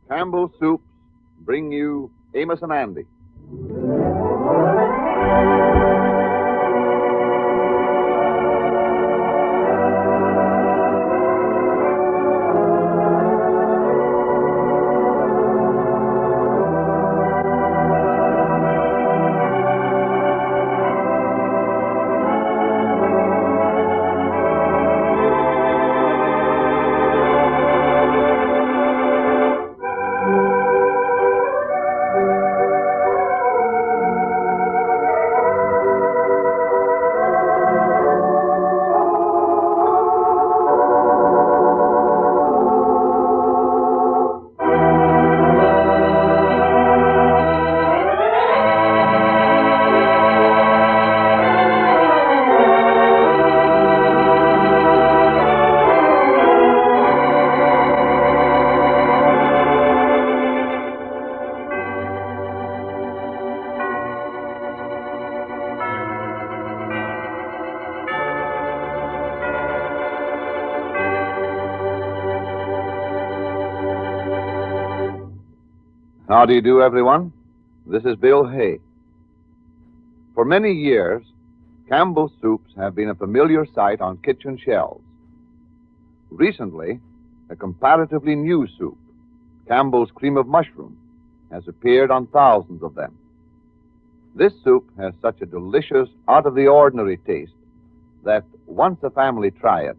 Campbell's Soups bring you Amos and Andy. How do you do, everyone? This is Bill Hay. For many years, Campbell's Soups have been a familiar sight on kitchen shelves. Recently, a comparatively new soup, Campbell's Cream of Mushroom, has appeared on thousands of them. This soup has such a delicious, out-of-the-ordinary taste that once a family try it,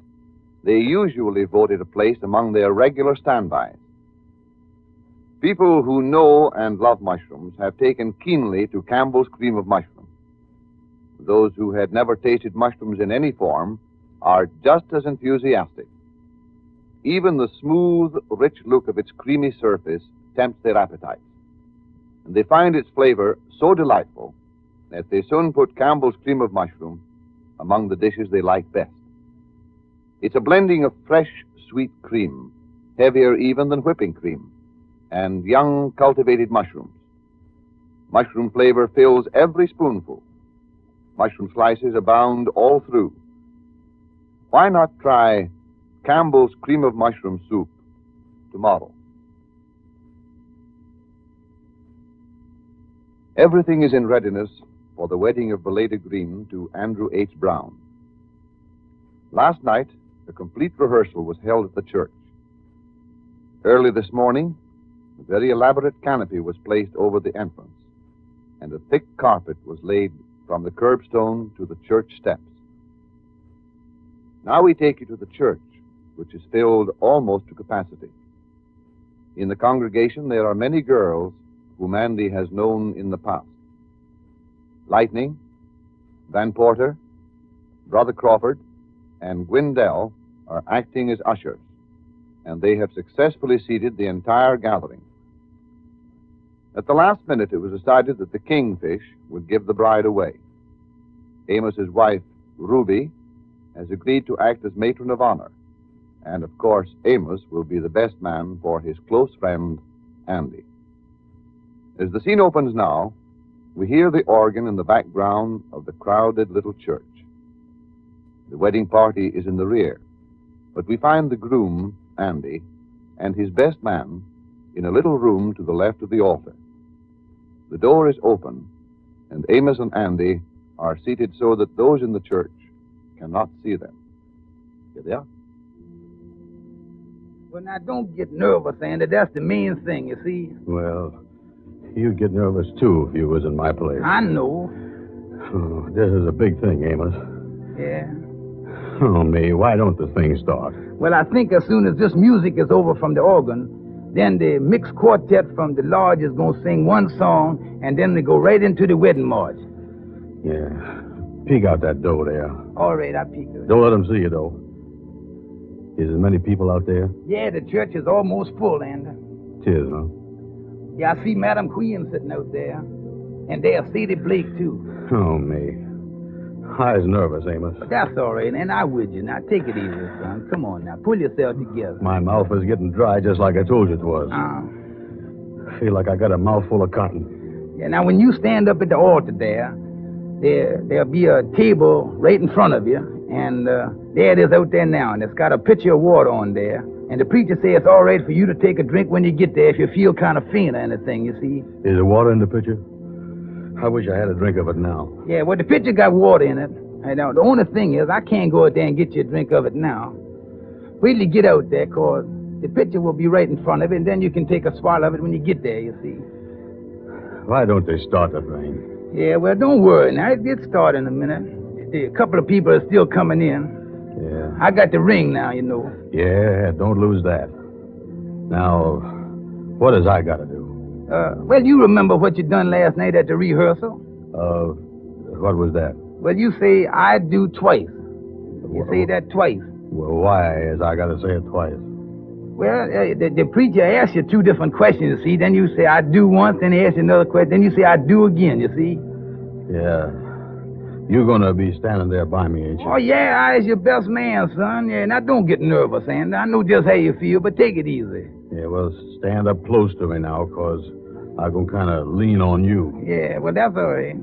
they usually vote it a place among their regular standbys. People who know and love mushrooms have taken keenly to Campbell's Cream of Mushroom. Those who had never tasted mushrooms in any form are just as enthusiastic. Even the smooth, rich look of its creamy surface tempts their appetites. And they find its flavor so delightful that they soon put Campbell's Cream of Mushroom among the dishes they like best. It's a blending of fresh, sweet cream, heavier even than whipping cream, and young, cultivated mushrooms. Mushroom flavor fills every spoonful. Mushroom slices abound all through. Why not try Campbell's Cream of Mushroom soup tomorrow? Everything is in readiness for the wedding of Beleda Green to Andrew H. Brown. Last night, a complete rehearsal was held at the church. Early this morning, a very elaborate canopy was placed over the entrance, and a thick carpet was laid from the curbstone to the church steps. Now we take you to the church, which is filled almost to capacity. In the congregation, there are many girls whom Andy has known in the past. Lightning, Van Porter, Brother Crawford, and Gwendell are acting as ushers, and they have successfully seated the entire gathering. At the last minute, it was decided that the Kingfish would give the bride away. Amos's wife, Ruby, has agreed to act as matron of honor, and of course, Amos will be the best man for his close friend, Andy. As the scene opens now, we hear the organ in the background of the crowded little church. The wedding party is in the rear, but we find the groom, Andy, and his best man in a little room to the left of the altar. The door is open, and Amos and Andy are seated so that those in the church cannot see them. Here they are. Well, now, don't get nervous, Andy. That's the main thing, you see. Well, you'd get nervous, too, if you was in my place. I know. Oh, this is a big thing, Amos. Yeah. Oh, me, why don't the thing start? Well, I think as soon as this music is over from the organ, then the mixed quartet from the lodge is going to sing one song, and then they go right into the wedding march. Yeah. Peek out that door there. All right, I'll peek it. Don't let them see you, though. Is there many people out there? Yeah, the church is almost full, Andy. 'Tis, huh? Yeah, I see Madam Queen sitting out there. And there's Sadie Blake, too. Oh, me. I was nervous, Amos. But that's all right, and I'm with you. Now, take it easy, son. Come on now. Pull yourself together. My mouth is getting dry just like I told you it was. I feel like I got a mouthful of cotton. Yeah, now, when you stand up at the altar there'll be a table right in front of you, and there it is out there now, and it's got a pitcher of water on there, And the preacher said it's all right for you to take a drink when you get there if you feel kind of faint or anything, you see. Is there water in the pitcher? I wish I had a drink of it now. Yeah, well, the pitcher got water in it. And the only thing is, I can't go out there and get you a drink of it now. Wait till you get out there, 'cause the pitcher will be right in front of it, and then you can take a swallow of it when you get there, you see. Why don't they start the thing? Yeah, well, don't worry. Now, it gets started in a minute. A couple of people are still coming in. Yeah. I got the ring now, you know. Yeah, don't lose that. Now, what does I got to do? Well, you remember what you done last night at the rehearsal? What was that? Well, you say, I do twice. You say that twice. Well, why is I got to say it twice? Well, the preacher asks you two different questions, you see. Then you say, I do once, then he asks you another question. Then you say, I do again, you see. Yeah. You're going to be standing there by me, ain't you? Oh, yeah, I is your best man, son. Yeah, now don't get nervous, Andy. I know just how you feel, but take it easy. Yeah, well, stand up close to me now, 'cause I'm going to kind of lean on you. Yeah, well, that's all right.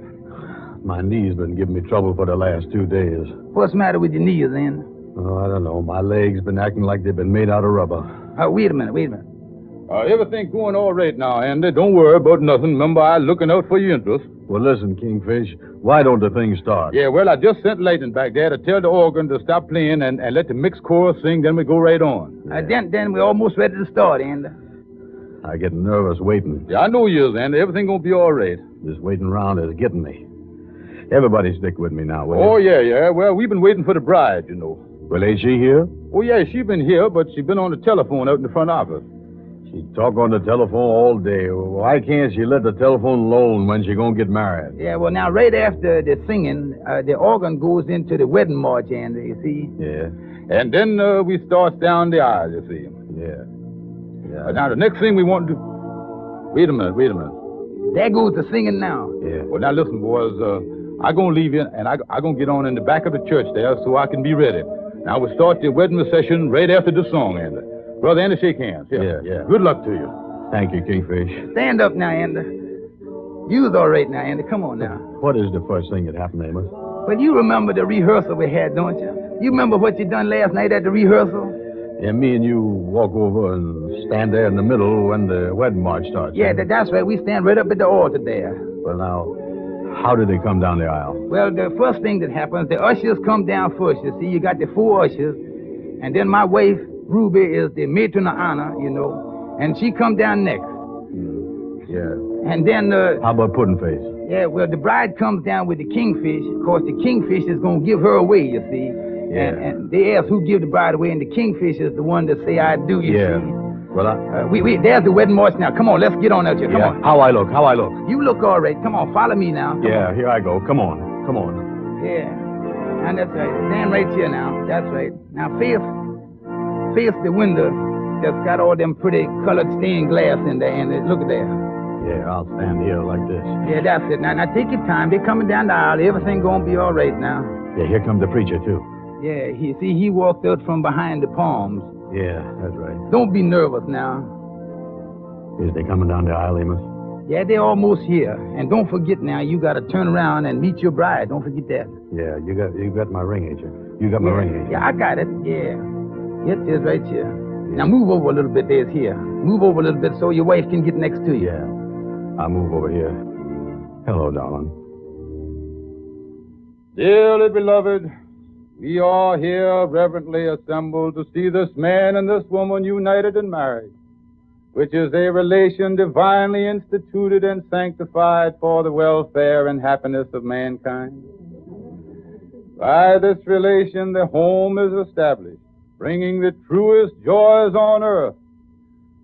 My knee's been giving me trouble for the last 2 days. What's the matter with your knees, Andy? Oh, I don't know. My legs been acting like they've been made out of rubber. Wait a minute. Everything going all right now, Andy. Don't worry about nothing. Remember, I'm looking out for your interest. Well, listen, Kingfish, why don't the thing start? Yeah, well, I just sent Leighton back there to tell the organ to stop playing and let the mixed chorus sing, then we go right on. Then we're almost ready to start, Andy. I get nervous waiting. Yeah, I know you is, Andy. Everything gonna be all right. This waiting around is getting me. Everybody stick with me now, will Oh, you? yeah. Well, we've been waiting for the bride, you know. Well, ain't she here? Oh, yeah, she been here, but she been on the telephone out in the front office. She talk on the telephone all day. Why can't she let the telephone alone when she gonna get married? Yeah, well, now, right after the singing, the organ goes into the wedding march, Andy, you see. Yeah, And then we starts down the aisle, you see. yeah. Now, the next thing we want to do... Wait a minute. There goes the singing now. Yeah. Well, now, listen, boys. I'm going to leave you, and I'm going to get on in the back of the church there so I can be ready. Now, we'll start the wedding procession right after the song, Andy. Brother Andy, shake hands. Here. Yeah. Good luck to you. Thank you, Kingfish. Stand up now, Andy. You's all right now, Andy. Come on now. What is the first thing that happened, Amos? Well, you remember the rehearsal we had, don't you? You remember what you done last night at the rehearsal? Yeah, me and you walk over and stand there in the middle when the wedding march starts. Yeah, that's right. We stand right up at the altar there. Well, now, how did they come down the aisle? Well, the first thing that happens, the ushers come down first. You see, you got the 4 ushers. And then my wife, Ruby, is the matron of honor, you know. And she come down next. Yeah. And then... How about Pudding Face? Yeah, well, the bride comes down with the kingfish. Of course, the kingfish is going to give her away, you see. Yeah. And they ask who give the bride away, and the kingfish is the one that say, I do, you see. Well, There's the wedding march now. Come on, let's get on out here. Come on. How I look? You look all right. Come on, follow me now. Come on. Here I go. Come on. Yeah. And that's right. Stand right here now. That's right. Now face the window that's got all them pretty colored stained glass in there. And look at there. Yeah, I'll stand here like this. Yeah, that's it. Now take your time. They're coming down the aisle. Everything gonna be all right now. Yeah, here comes the preacher, too. Yeah, he walked out from behind the palms. Yeah, that's right. Don't be nervous now. Is they coming down the aisle, Amos? Yeah, they're almost here. And don't forget now, you got to turn around and meet your bride. Don't forget that. Yeah, you got my ring, ain't you? You got my ring, ain't you? Yeah, I got it. Yeah. It is right here. Now move over a little bit. There's here. Move over a little bit so your wife can get next to you. Yeah. I'll move over here. Hello, darling. Dearly beloved, we are here reverently assembled to see this man and this woman united in marriage, which is a relation divinely instituted and sanctified for the welfare and happiness of mankind. By this relation, the home is established, bringing the truest joys on earth,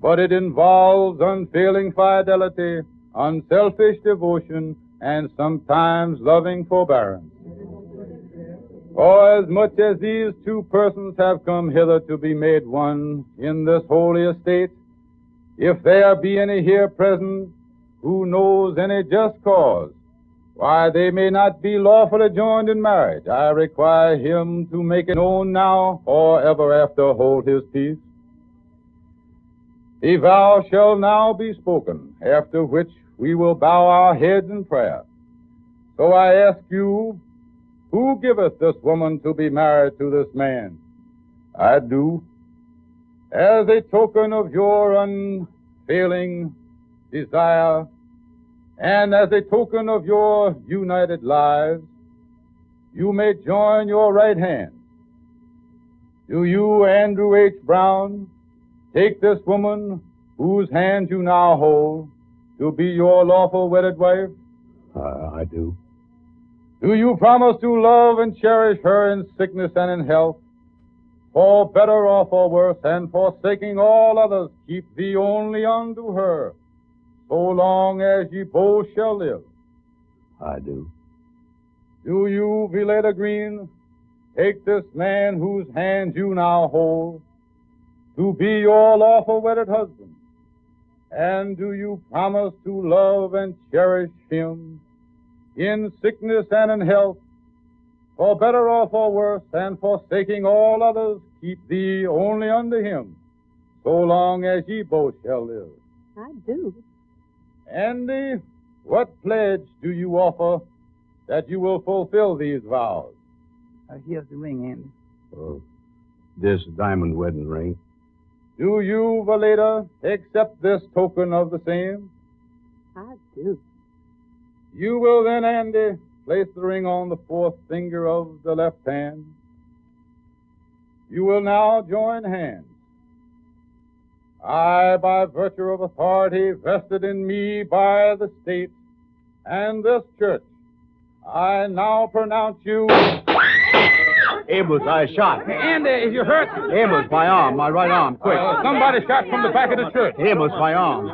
but it involves unfailing fidelity, unselfish devotion, and sometimes loving forbearance. For as much as these two persons have come hither to be made one in this holy estate, if there be any here present who knows any just cause why they may not be lawfully joined in marriage, I require him to make it known now or ever after hold his peace. The vow shall now be spoken, after which we will bow our heads in prayer. So I ask you, who giveth this woman to be married to this man? I do. as a token of your unfailing desire, and as a token of your united lives, you may join your right hand. Do you, Andrew H. Brown, take this woman whose hand you now hold to be your lawful wedded wife? I do. Do you promise to love and cherish her in sickness and in health, for better or for worse, and forsaking all others, keep thee only unto her, so long as ye both shall live? I do. Do you, Vileda Green, take this man whose hand you now hold to be your lawful wedded husband? And do you promise to love and cherish him in sickness and in health, for better or for worse, and forsaking all others, keep thee only unto him, so long as ye both shall live? I do. Andy, what pledge do you offer that you will fulfill these vows? Here's the ring, Andy. This diamond wedding ring. Do you, Valeda, accept this token of the same? I do. You will then, Andy, place the ring on the fourth finger of the left hand. You will now join hands. I, by virtue of authority vested in me by the state and this church, I now pronounce you... Amos, I shot. Andy, is you hurt? Amos, my arm, my right arm, quick. Somebody shot from the back of the church. Amos, my arm.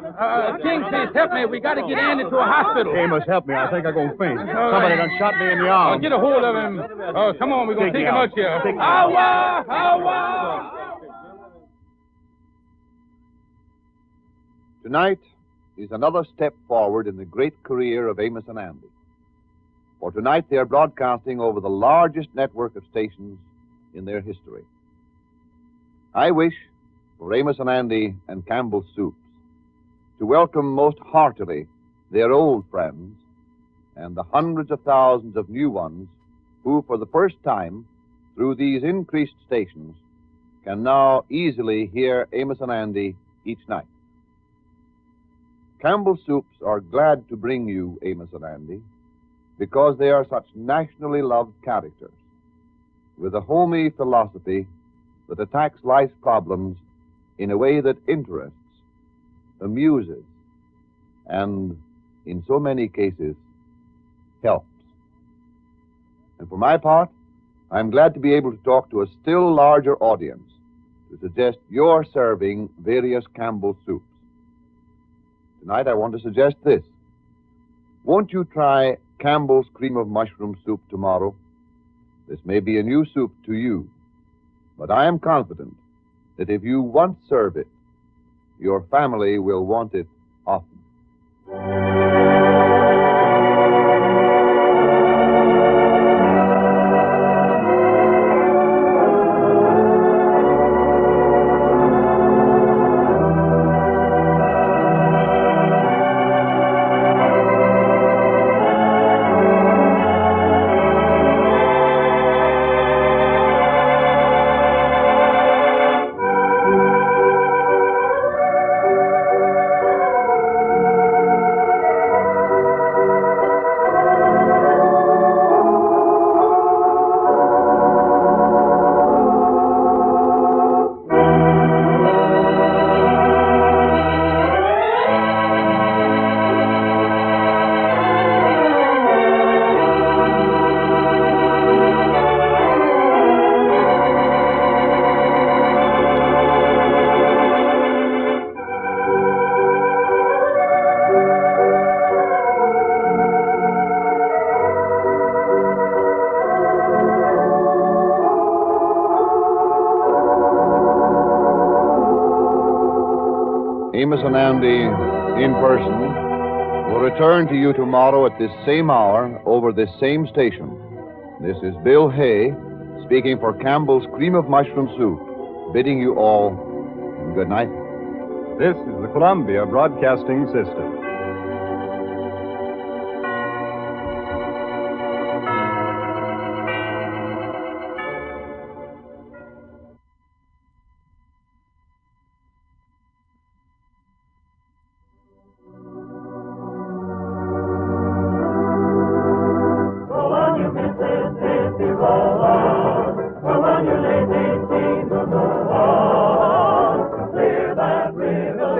King, please help me. We got to get Andy to a hospital. Amos, help me. I think I'm going to faint. Somebody done shot me in the arm. Get a hold of him. Come on, we're going to take him out here. Awa! Awa! Tonight is another step forward in the great career of Amos and Andy. For tonight they are broadcasting over the largest network of stations in their history. I wish for Amos and Andy and Campbell Soups to welcome most heartily their old friends and the hundreds of thousands of new ones who, for the first time, through these increased stations, can now easily hear Amos and Andy each night. Campbell Soups are glad to bring you Amos and Andy because they are such nationally loved characters with a homey philosophy that attacks life's problems in a way that interests, amuses, and, in so many cases, helps. And for my part, I'm glad to be able to talk to a still larger audience to suggest you're serving various Campbell Soups. Tonight I want to suggest this. Won't you try Campbell's cream of mushroom soup tomorrow? This may be a new soup to you, but I am confident that if you once serve it, your family will want it often. Amos and Andy, in person, will return to you tomorrow at this same hour over this same station. This is Bill Hay, speaking for Campbell's Cream of Mushroom Soup, bidding you all good night. This is the Columbia Broadcasting System.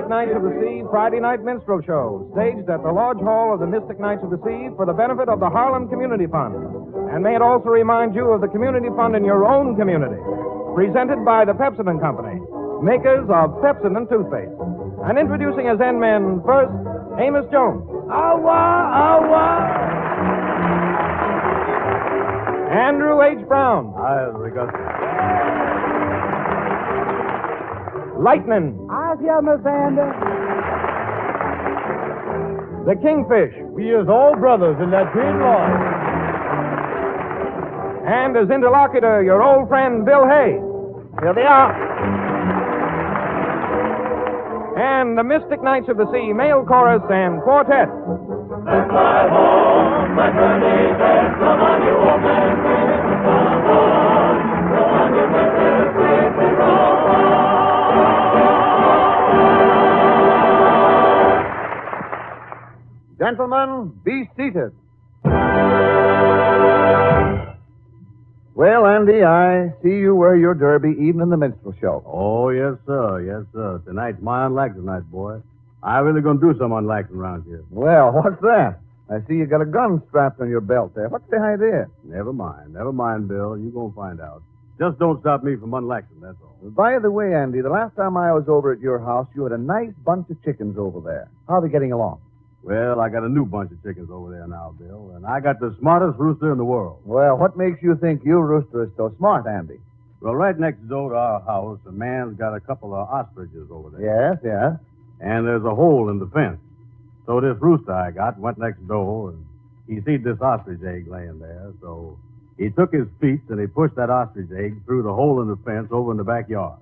Mystic Knights of the Sea Friday Night Minstrel Show, staged at the Lodge Hall of the Mystic Knights of the Sea for the benefit of the Harlem Community Fund. And may it also remind you of the community fund in your own community. Presented by the Pepsodent Company, makers of Pepsodent toothpaste. And introducing as end men, first, Amos Jones. Andrew H. Brown. Lightning. The Kingfish. We is all brothers in that great law. And as interlocutor, your old friend Bill Hay. Here they are. And the Mystic Knights of the Sea male chorus and quartet. That's my home, my journey, come on, you old man, come on, you better take the road. Gentlemen, be seated. Well, Andy, I see you wear your derby even in the minstrel show. Oh, yes, sir. Yes, sir. Tonight's my unlaxing night, boy. I really gonna do some unlaxing around here. Well, what's that? I see you got a gun strapped on your belt there. What's the idea? Never mind, Bill. You gonna find out. Just don't stop me from unlaxing, that's all. By the way, Andy, the last time I was over at your house, you had a nice bunch of chickens over there. How are they getting along? Well, I got a new bunch of chickens over there now, Bill, and I got the smartest rooster in the world. Well, what makes you think your rooster is so smart, Andy? Well, right next door to our house, a man's got a couple of ostriches over there. Yes, yes. And there's a hole in the fence. So this rooster I got went next door, and he seen this ostrich egg laying there, so he took his feet and he pushed that ostrich egg through the hole in the fence over in the backyard.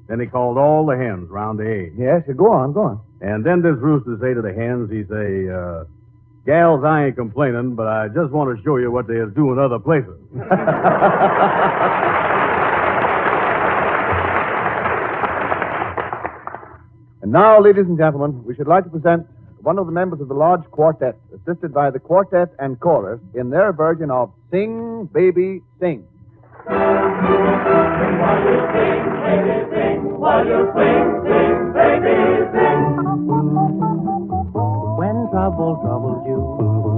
Then he called all the hens round the egg. Yes, go on. And then this rooster say to the hens, he say, gals, I ain't complaining, but I just want to show you what they is doing other places. And now, ladies and gentlemen, we should like to present one of the members of the Lodge Quartet, assisted by the quartet and chorus in their version of Sing, Baby, Sing. Sing while you sing, baby, sing while you swing, sing, baby, sing. When trouble troubles you,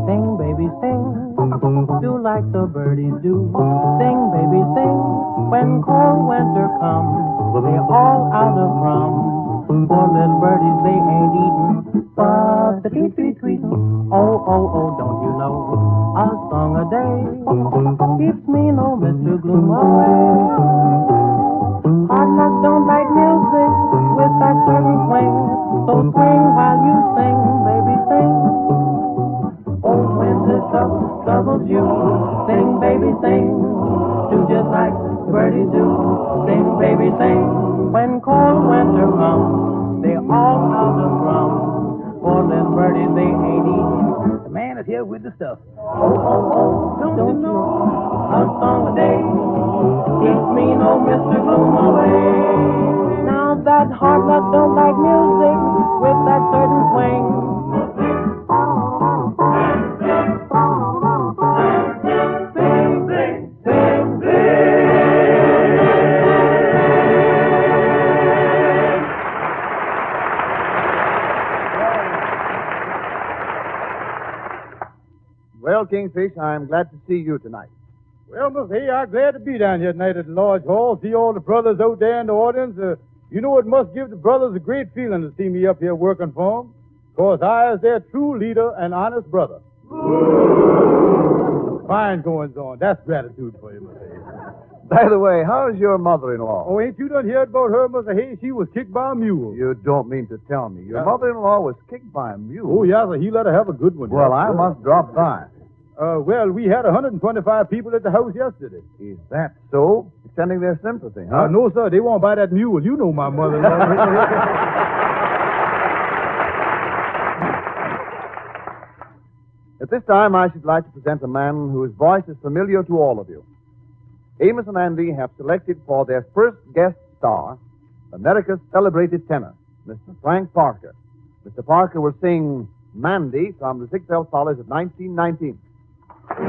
sing, baby, sing. Do like the birdies do, sing, baby, sing. When cold winter comes, they're all out of rum. Poor little birdies, they ain't eating, but the tweet, tweet, tweetin'. Oh, oh, oh, don't you know? A song a day keeps me no Mr. Gloom away. Hard luck don't like music with that certain swing. So swing while you sing, baby, sing. Oh, when the troubles you, sing, baby, sing. Do just like birdies do, sing, baby, sing. When cold winter comes, they're all out of rum. Poor little birdies, they ain't eating. The man is here with the stuff. Oh, oh, oh, don't you know? A song a day keeps me no Mr. Gloom away. Now that hard luck don't like music with that certain swing. Sing, sing, sing, sing. Well, Kingfish, I'm glad to see you tonight. Well, Miss Hay, I'm glad to be down here tonight at the Lodge Hall, see all the brothers out there in the audience. You know, it must give the brothers a great feeling to see me up here working for them, because I is their true leader and honest brother. Fine goings on. That's gratitude for you, Miss Hay. By the way, how's your mother-in-law? Oh, ain't you done heard about her, Mr. Hay? She was kicked by a mule. You don't mean to tell me. Your mother-in-law was kicked by a mule? Oh, yes, he let her have a good one. Well, I must drop by. Well, we had 125 people at the house yesterday. Is that so? Extending their sympathy, huh? No, sir. They won't buy that mule. You know my mother-in-law. At this time, I should like to present a man whose voice is familiar to all of you. Amos and Andy have selected for their first guest star America's celebrated tenor, Mr. Frank Parker. Mr. Parker will sing Mandy from the Ziegfeld Follies of 1919. Here's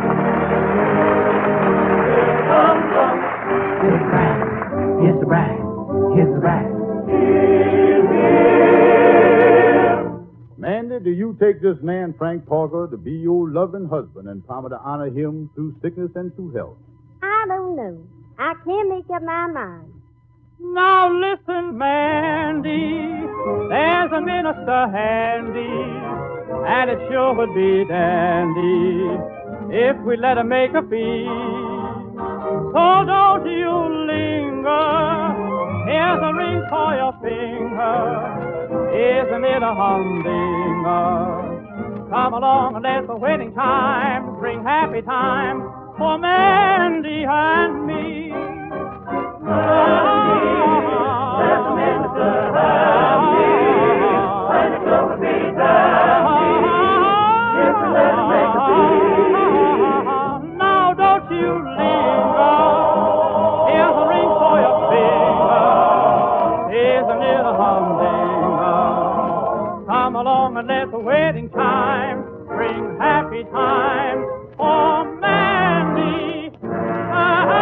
the bride, here's the bride, here's the bride. you take this man, Frank Parker, to be your loving husband and promise to honor him through sickness and through health? I don't know. I can't make up my mind. Now listen, Mandy, there's a minister handy, and it sure would be dandy if we let him make a fee. So don't you linger, here's a ring for your finger, isn't it a humdinger? Come along and let the wedding time bring happy time for Mandy and me. Let the minister have me, when it's over be dandy, if we let him make a fee. Now don't you linger, here's a ring for your finger, isn't it a humdinger? Come along and let the wedding time bring happy time for Mandy and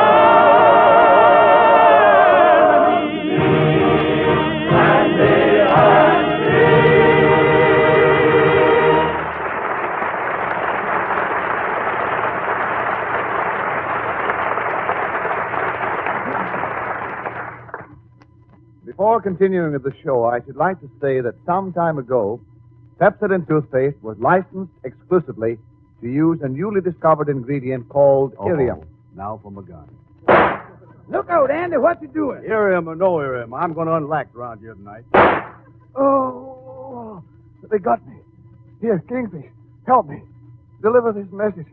Before continuing with the show, I should like to say that some time ago, Pepsodent toothpaste was licensed exclusively to use a newly discovered ingredient called irium. Now for my gun. Look out, Andy. What you doing? Irium or no irium, I'm going to unlax around here tonight. Oh, they got me. Here, Kingfish, help me. Deliver this message.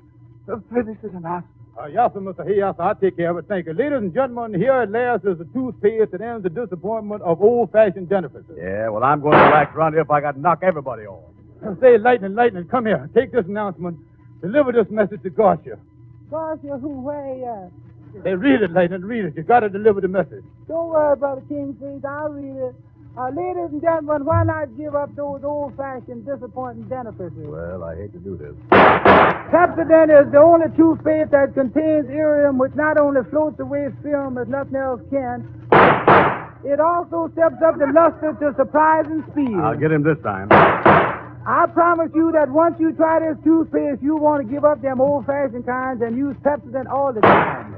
Finish this announcement. Yes, sir, Mr. Hayes, I'll take care of it. Thank you. Ladies and gentlemen, here at last is the toothpaste that ends the disappointment of old-fashioned dentifrices. Yeah, well, I'm going to relax around here if I got to knock everybody off. Say, Lightning, come here. Take this announcement. Deliver this message to Garcia. Garcia, who, where you at? Hey, read it, Lightning, read it. You got to deliver the message. Don't worry, Brother Kingfish. I'll read it. Ladies and gentlemen, why not give up those old-fashioned, disappointing dentifrices? Well, I hate to do this. Pepsodent is the only toothpaste that contains irium, which not only floats away film as nothing else can, it also steps up the luster to surprising speed. I'll get him this time. I promise you that once you try this toothpaste, you want to give up them old-fashioned kinds and use Pepsodent all the time.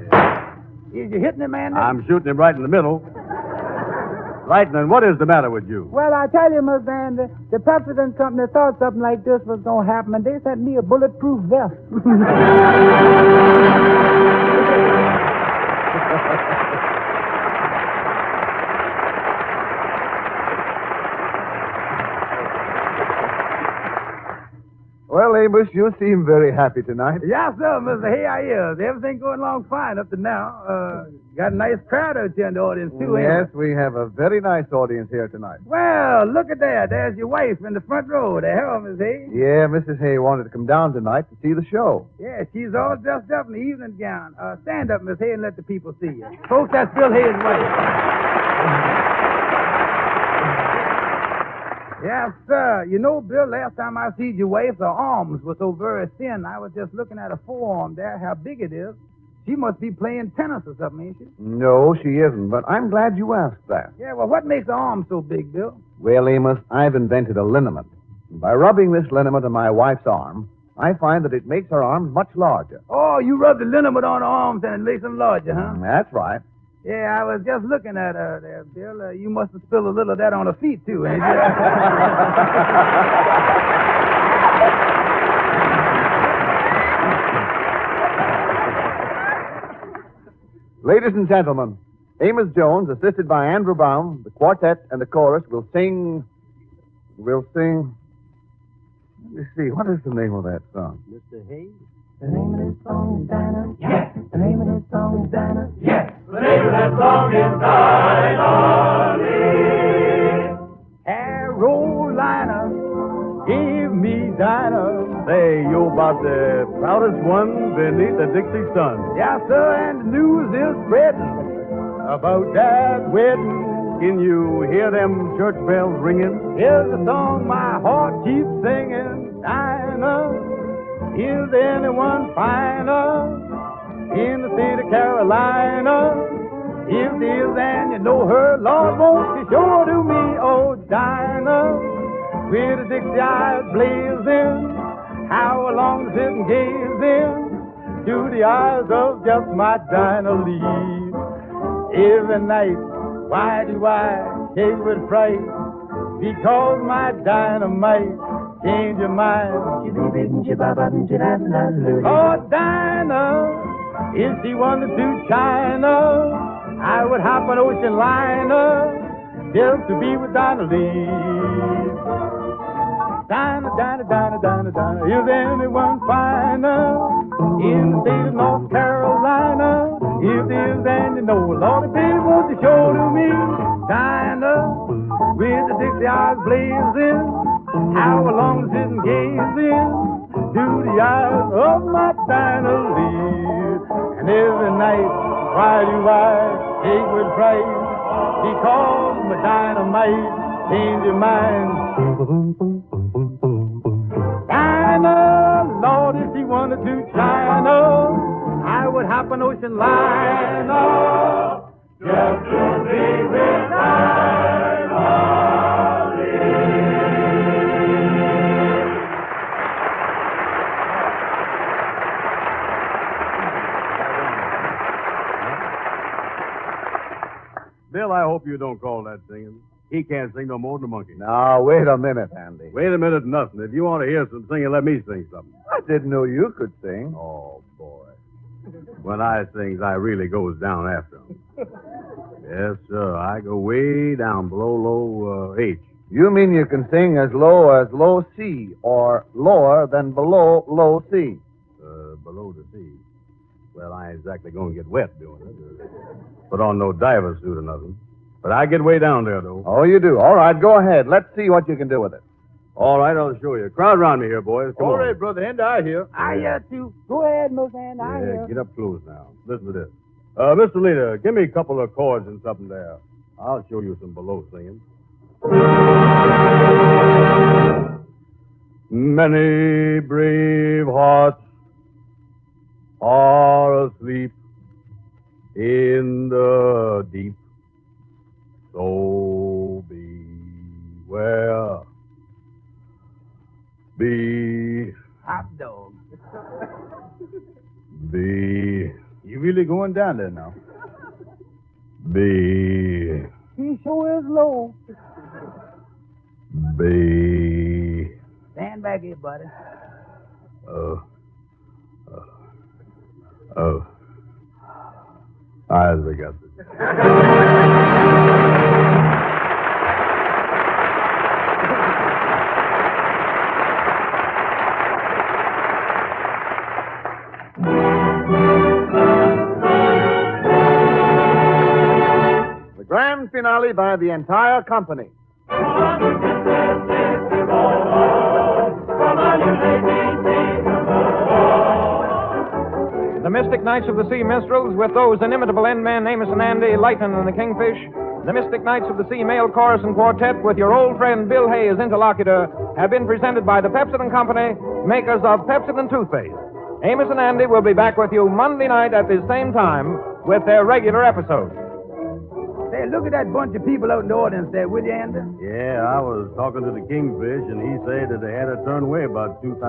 Is you hitting him, man? I'm shooting him right in the middle. Lightning, what is the matter with you? Well, I tell you, Miss Van, the Pepsodent company thought something like this was going to happen, and they sent me a bulletproof vest. Well, Amos, you seem very happy tonight. Yes, sir, Mr. Hayes. Everything going along fine up to now. Got a nice crowd out here in the audience, too, Yes, ain't it? we have a very nice audience here tonight. Well, look at that. There's your wife in the front row there. Hello, Miss Hayes. Yeah, Mrs. Hay wanted to come down tonight to see the show. Yeah, she's all dressed up in the evening gown. Stand up, Miss Hay, and let the people see you. Folks, that's Bill Hayes' wife. Yes, sir. You know, Bill, last time I seen your wife, her arms were so very thin. I was just looking at her forearm there, how big it is. She must be playing tennis or something, ain't she? No, she isn't, but I'm glad you asked that. Yeah, well, what makes her arm so big, Bill? Well, Amos, I've invented a liniment. By rubbing this liniment on my wife's arm, I find that it makes her arms much larger. Oh, you rub the liniment on her arms and it makes them larger, huh? That's right. Yeah, I was just looking at her there, Bill. You must have spilled a little of that on her feet, too, ain't you? Ladies and gentlemen, Amos Jones, assisted by Andrew Brown, the quartet and the chorus, will sing... Let me see, what is the name of that song? Mr. Hayes? The name of this song is Dinah. Yes. The name of this song is Dinah. Yes, the name of that song is Dinah. Carolina, Give me Dinah. Say, you about the proudest one beneath the Dixie sun. yes, sir, and the news is spreading. About that wedding. Can you hear them church bells ringing? Here's the song my heart keeps singing. Dinah. Is anyone finer in the state of Carolina? If there's and you know her, Lord, won't you sure to me, oh, Dinah. with the Dixie eyes blazing. How I long to sit and gaze into the eyes of just my Dinah Lee. Every night, why do I shake with fright? Because my dynamite change your mind. Oh, Dinah, if she wanted to China, I would hop an ocean liner just to be with Dinah Lee. Dinah, Dinah, Dinah, Dinah, Dinah, is anyone finer in the state of North Carolina? If there's and you know, Lord, baby, won't you show to me? Dinah, with the Dixie eyes blazing, how I long to sit and gaze into the eyes of my Dinah Lee. And every night, why do I shake with fright? Because my dynamite change your mind. Dinah, Lord, if she wanted to China, I would hop an ocean liner just to be with Dinah Lee. Bill, I hope you don't call that singing. He can't sing no more than a monkey. Now, wait a minute, Andy. Wait a minute, nothing. If you want to hear some singing, let me sing something. I didn't know you could sing. Oh, boy. When I sings, I really goes down after 'em. Yes, sir. I go way down below low H. You mean you can sing as low C, or lower than below low C? Below the sea. Well, I ain't exactly going to get wet doing it. Put on no diver suit or nothing. But I get way down there, though. Oh, you do? All right, go ahead. Let's see what you can do with it. All right, I'll show you. Crowd around me here, boys. Come All on. right, Brother Andy, I hear. I hear too. Go ahead, Miss Ann. I Yeah, hear. get up close now. Listen to this. Mr. Leader, give me a couple of chords and something there. I'll show you some below singing. Many brave hearts are asleep in the deep. So beware. Be. Hot dog. Be. You really going down there now? Be. He sure is low. Be. Stand back here, buddy. I got it. The grand finale by the entire company. The Mystic Knights of the Sea Minstrels, with those inimitable end men Amos and Andy, Lightnin and the Kingfish. The Mystic Knights of the Sea Male Chorus and Quartet, with your old friend Bill Hay as interlocutor, have been presented by the Pepsodent Company, makers of Pepsodent Toothpaste. Amos and Andy will be back with you Monday night at the same time with their regular episode. Say, look at that bunch of people out in the audience there, will you, Andy? Yeah, I was talking to the Kingfish, and he said that they had to turn away about 2,000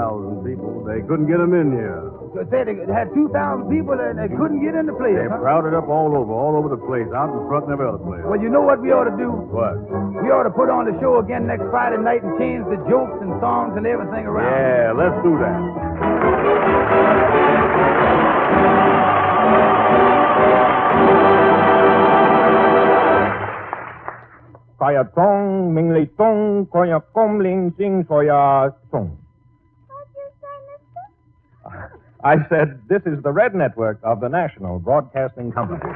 people. They couldn't get them in here. So say they had 2,000 people and they couldn't get in the place. They Huh? crowded up all over the place, out in front and every other place. Well, you know what we ought to do? What? We ought to put on the show again next Friday night and change the jokes and songs and everything around. Yeah, let's do that. Kaya tong, ming li tong, koya kom ling sing soya song. What'd you say, mister? I said, this is the Red Network of the National Broadcasting Company.